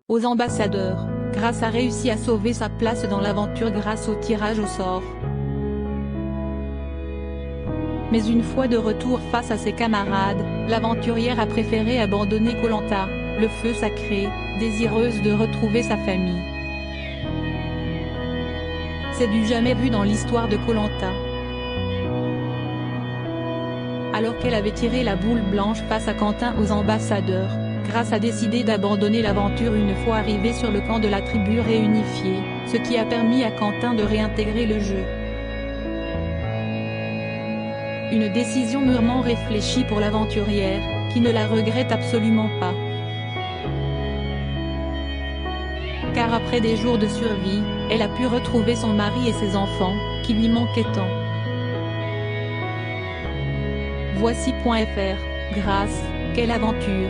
aux ambassadeurs, Grace a réussi à sauver sa place dans l'aventure grâce au tirage au sort. Mais une fois de retour face à ses camarades, l'aventurière a préféré abandonner Koh Lanta, le feu sacré, désireuse de retrouver sa famille. C'est du jamais vu dans l'histoire de Koh Lanta. Alors qu'elle avait tiré la boule blanche face à Quentin aux ambassadeurs, Grace a décidé d'abandonner l'aventure une fois arrivée sur le camp de la tribu réunifiée, ce qui a permis à Quentin de réintégrer le jeu. Une décision mûrement réfléchie pour l'aventurière, qui ne la regrette absolument pas. Car après des jours de survie, elle a pu retrouver son mari et ses enfants, qui lui manquaient tant. Voici.fr, Grace, quelle aventure!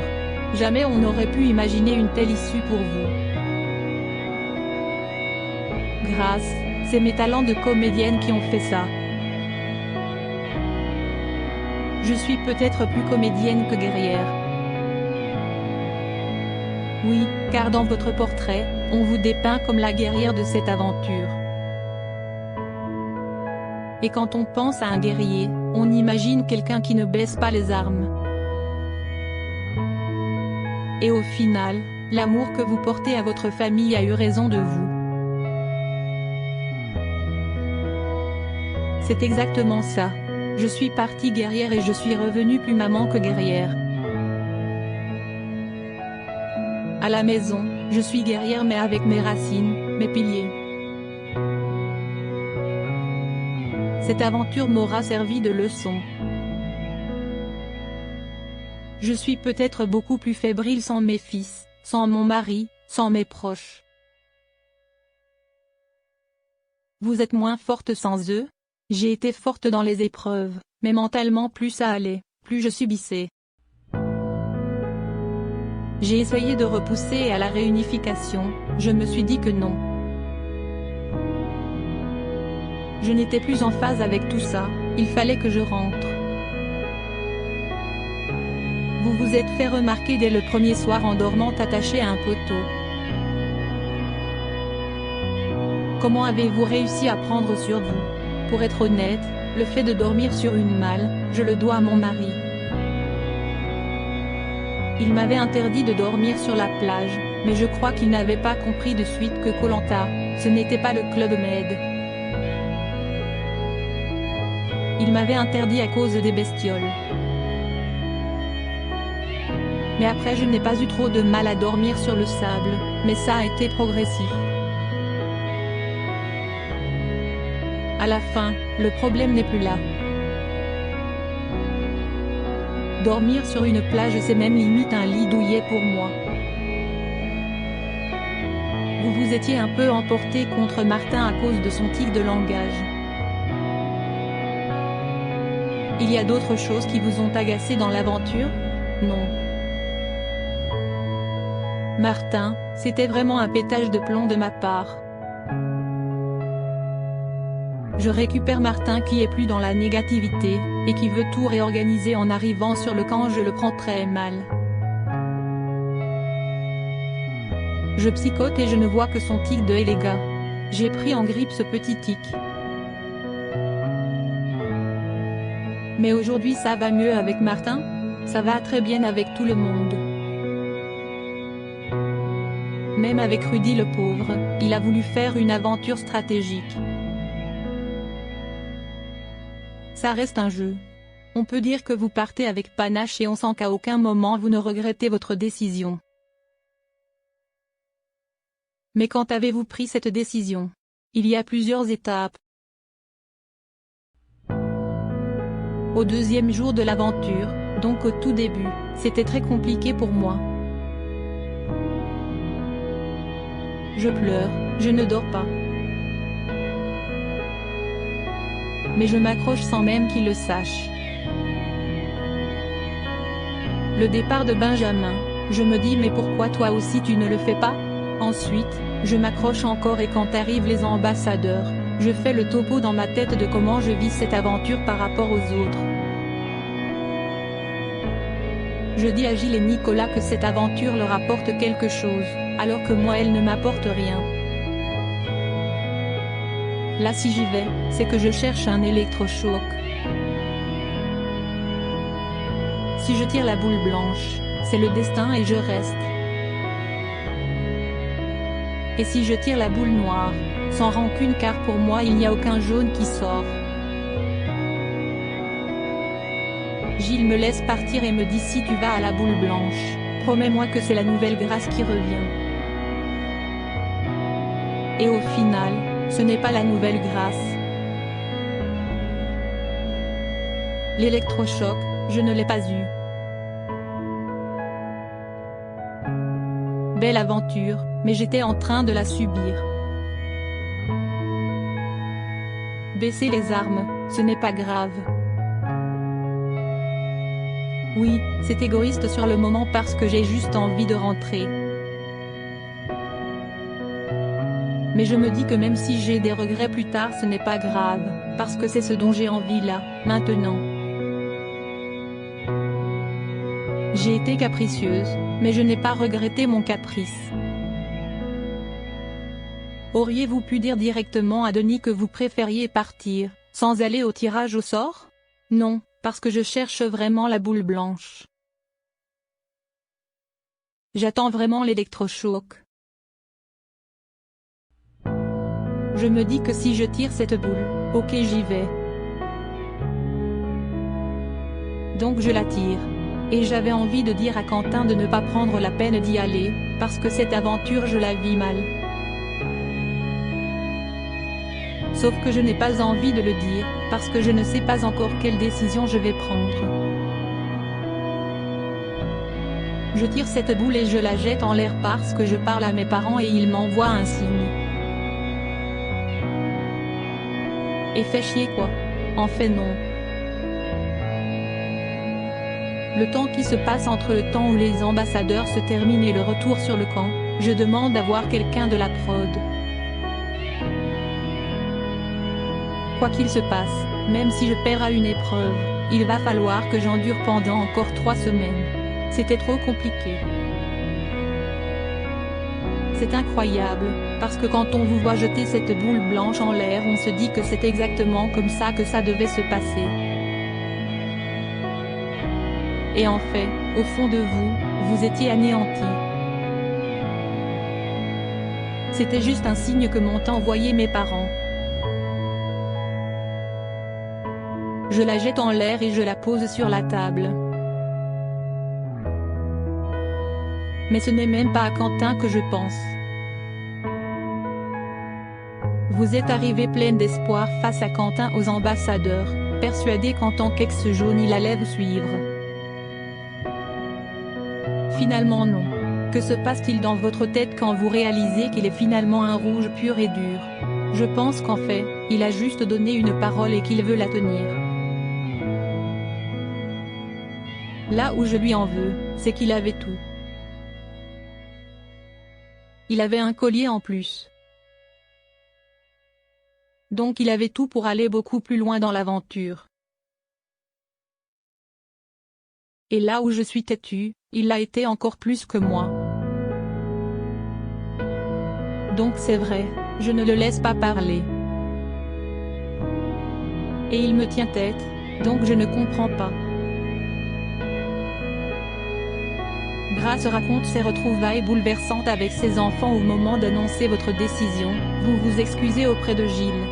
Jamais on n'aurait pu imaginer une telle issue pour vous. Grace, c'est mes talents de comédienne qui ont fait ça. Je suis peut-être plus comédienne que guerrière. Oui, car dans votre portrait, on vous dépeint comme la guerrière de cette aventure. Et quand on pense à un guerrier, on imagine quelqu'un qui ne baisse pas les armes. Et au final, l'amour que vous portez à votre famille a eu raison de vous. C'est exactement ça. Je suis partie guerrière et je suis revenue plus maman que guerrière. À la maison, je suis guerrière mais avec mes racines, mes piliers. Cette aventure m'aura servi de leçon. Je suis peut-être beaucoup plus fébrile sans mes fils, sans mon mari, sans mes proches. Vous êtes moins forte sans eux? J'ai été forte dans les épreuves, mais mentalement plus ça allait, plus je subissais. J'ai essayé de repousser à la réunification, je me suis dit que non. Je n'étais plus en phase avec tout ça, il fallait que je rentre. Vous vous êtes fait remarquer dès le premier soir en dormant attaché à un poteau. Comment avez-vous réussi à prendre sur vous? Pour être honnête, le fait de dormir sur une malle, je le dois à mon mari. Il m'avait interdit de dormir sur la plage, mais je crois qu'il n'avait pas compris de suite que Koh Lanta, ce n'était pas le Club Med. Il m'avait interdit à cause des bestioles. Mais après je n'ai pas eu trop de mal à dormir sur le sable, mais ça a été progressif. À la fin, le problème n'est plus là. Dormir sur une plage c'est même limite un lit douillet pour moi. Vous vous étiez un peu emporté contre Martin à cause de son tic de langage. Il y a d'autres choses qui vous ont agacé dans l'aventure? Non. Martin, c'était vraiment un pétage de plomb de ma part. Je récupère Martin qui est plus dans la négativité, et qui veut tout réorganiser en arrivant sur le camp. Je le prends très mal. Je psychote et je ne vois que son tic de « hé les gars, j'ai pris en grippe ce petit tic ». Mais aujourd'hui ça va mieux avec Martin, ça va très bien avec tout le monde. Même avec Rudy le pauvre, il a voulu faire une aventure stratégique. Ça reste un jeu. On peut dire que vous partez avec panache et on sent qu'à aucun moment vous ne regrettez votre décision. Mais quand avez-vous pris cette décision? Il y a plusieurs étapes. Au deuxième jour de l'aventure, donc au tout début, c'était très compliqué pour moi. Je pleure, je ne dors pas. Mais je m'accroche sans même qu'il le sache. Le départ de Benjamin, je me dis mais pourquoi toi aussi tu ne le fais pas? Ensuite, je m'accroche encore et quand arrivent les ambassadeurs, je fais le topo dans ma tête de comment je vis cette aventure par rapport aux autres. Je dis à Gilles et Nicolas que cette aventure leur apporte quelque chose, alors que moi elle ne m'apporte rien. Là si j'y vais, c'est que je cherche un électrochoc. Si je tire la boule blanche, c'est le destin et je reste. Et si je tire la boule noire, sans rancune car pour moi il n'y a aucun jaune qui sort. Gilles me laisse partir et me dit si tu vas à la boule blanche, promets-moi que c'est la nouvelle grâce qui revient. Et au final, ce n'est pas la nouvelle grâce. L'électrochoc, je ne l'ai pas eu. Belle aventure, mais j'étais en train de la subir. Baisser les armes, ce n'est pas grave. Oui, c'est égoïste sur le moment parce que j'ai juste envie de rentrer. Mais je me dis que même si j'ai des regrets plus tard ce n'est pas grave, parce que c'est ce dont j'ai envie là, maintenant. J'ai été capricieuse, mais je n'ai pas regretté mon caprice. Auriez-vous pu dire directement à Denis que vous préfériez partir, sans aller au tirage au sort? Non, parce que je cherche vraiment la boule blanche. J'attends vraiment l'électrochoc. Je me dis que si je tire cette boule, ok j'y vais. Donc je la tire. Et j'avais envie de dire à Quentin de ne pas prendre la peine d'y aller, parce que cette aventure je la vis mal. Sauf que je n'ai pas envie de le dire, parce que je ne sais pas encore quelle décision je vais prendre. Je tire cette boule et je la jette en l'air parce que je parle à mes parents et ils m'envoient un signe. Et fait chier quoi. En fait non. Le temps qui se passe entre le temps où les ambassadeurs se terminent et le retour sur le camp, je demande à voir quelqu'un de la prod. Quoi qu'il se passe, même si je perds à une épreuve, il va falloir que j'endure pendant encore 3 semaines. C'était trop compliqué. C'est incroyable, parce que quand on vous voit jeter cette boule blanche en l'air on se dit que c'est exactement comme ça que ça devait se passer. Et en fait, au fond de vous, vous étiez anéanti. C'était juste un signe que m'ont envoyé mes parents. Je la jette en l'air et je la pose sur la table. Mais ce n'est même pas à Quentin que je pense. Vous êtes arrivé pleine d'espoir face à Quentin aux ambassadeurs, persuadé qu'en tant qu'ex-jaune il allait vous suivre. Finalement non. Que se passe-t-il dans votre tête quand vous réalisez qu'il est finalement un rouge pur et dur? Je pense qu'en fait, il a juste donné une parole et qu'il veut la tenir. Là où je lui en veux, c'est qu'il avait tout. Il avait un collier en plus. Donc il avait tout pour aller beaucoup plus loin dans l'aventure. Et là où je suis têtue, il l'a été encore plus que moi. Donc c'est vrai, je ne le laisse pas parler. Et il me tient tête, donc je ne comprends pas. Grace raconte ses retrouvailles bouleversantes avec ses enfants au moment d'annoncer votre décision, vous vous excusez auprès de Gilles.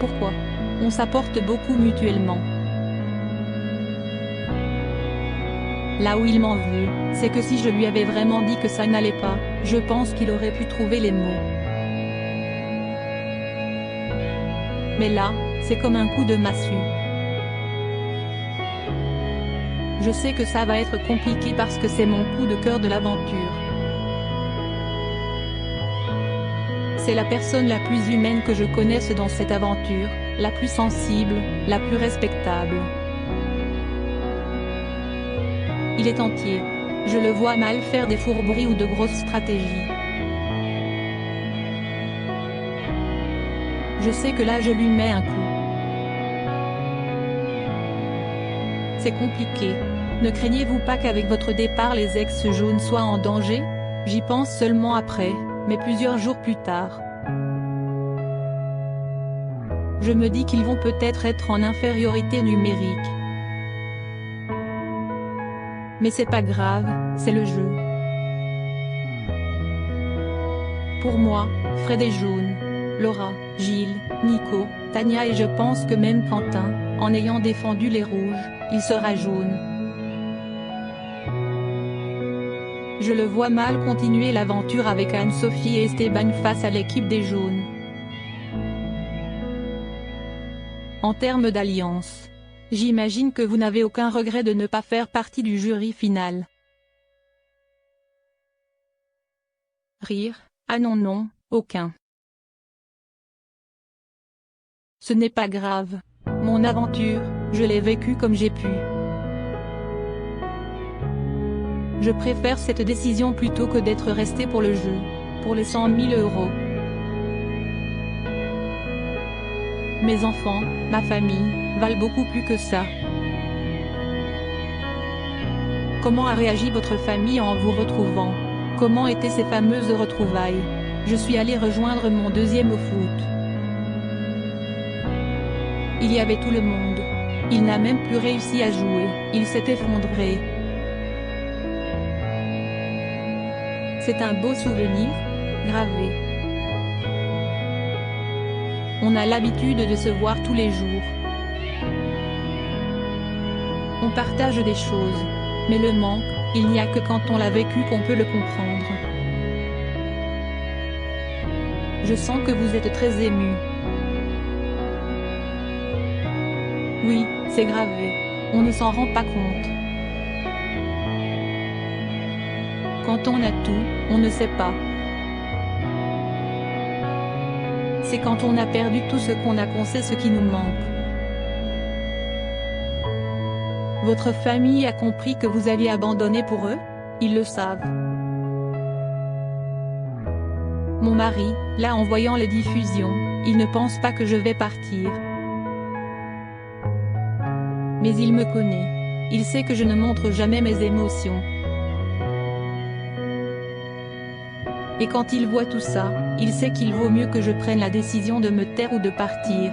Pourquoi? On s'apporte beaucoup mutuellement. Là où il m'en veut, c'est que si je lui avais vraiment dit que ça n'allait pas, je pense qu'il aurait pu trouver les mots. Mais là, c'est comme un coup de massue. Je sais que ça va être compliqué parce que c'est mon coup de cœur de l'aventure. C'est la personne la plus humaine que je connaisse dans cette aventure, la plus sensible, la plus respectable. Il est entier. Je le vois mal faire des fourberies ou de grosses stratégies. Je sais que là je lui mets un coup. C'est compliqué. Ne craignez-vous pas qu'avec votre départ les ex-jaunes soient en danger? J'y pense seulement après, mais plusieurs jours plus tard. Je me dis qu'ils vont peut-être être en infériorité numérique. Mais c'est pas grave, c'est le jeu. Pour moi, Fred est jaune. Laura, Gilles, Nico, Tania et je pense que même Quentin, en ayant défendu les rouges, il sera jaune. Je le vois mal continuer l'aventure avec Anne-Sophie et Esteban face à l'équipe des jaunes. En termes d'alliance, j'imagine que vous n'avez aucun regret de ne pas faire partie du jury final. Rire, ah non, aucun. Ce n'est pas grave. Mon aventure, je l'ai vécue comme j'ai pu. Je préfère cette décision plutôt que d'être resté pour le jeu, pour les 100 000 €. Mes enfants, ma famille, valent beaucoup plus que ça. Comment a réagi votre famille en vous retrouvant? Comment étaient ces fameuses retrouvailles? Je suis allé rejoindre mon deuxième au foot. Il y avait tout le monde. Il n'a même plus réussi à jouer, il s'est effondré. C'est un beau souvenir, gravé. On a l'habitude de se voir tous les jours. On partage des choses, mais le manque, il n'y a que quand on l'a vécu qu'on peut le comprendre. Je sens que vous êtes très ému. Oui, c'est gravé. On ne s'en rend pas compte. Quand on a tout, on ne sait pas. C'est quand on a perdu tout ce qu'on a qu'on sait ce qui nous manque. Votre famille a compris que vous aviez abandonné pour eux? Ils le savent. Mon mari, là en voyant les diffusions, il ne pense pas que je vais partir. Mais il me connaît. Il sait que je ne montre jamais mes émotions. Et quand il voit tout ça, il sait qu'il vaut mieux que je prenne la décision de me taire ou de partir.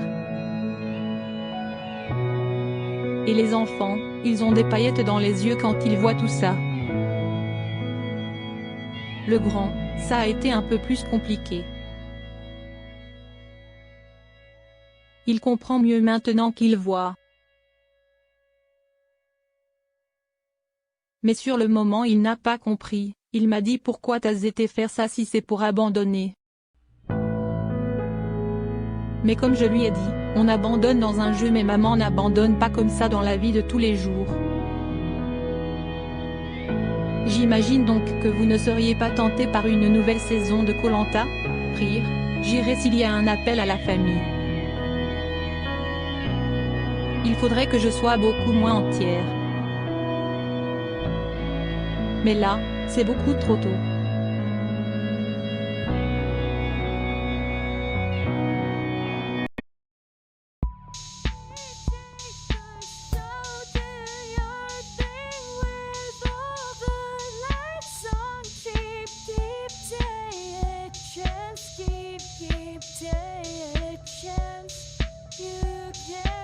Et les enfants, ils ont des paillettes dans les yeux quand ils voient tout ça. Le grand, ça a été un peu plus compliqué. Il comprend mieux maintenant qu'il voit. Mais sur le moment il n'a pas compris, il m'a dit pourquoi t'as été faire ça si c'est pour abandonner. Mais comme je lui ai dit, on abandonne dans un jeu mais maman n'abandonne pas comme ça dans la vie de tous les jours. J'imagine donc que vous ne seriez pas tenté par une nouvelle saison de Koh-Lanta? Rire, j'irai s'il y a un appel à la famille. Il faudrait que je sois beaucoup moins entière. Mais là, c'est beaucoup trop tôt. Keep taking a chance. You can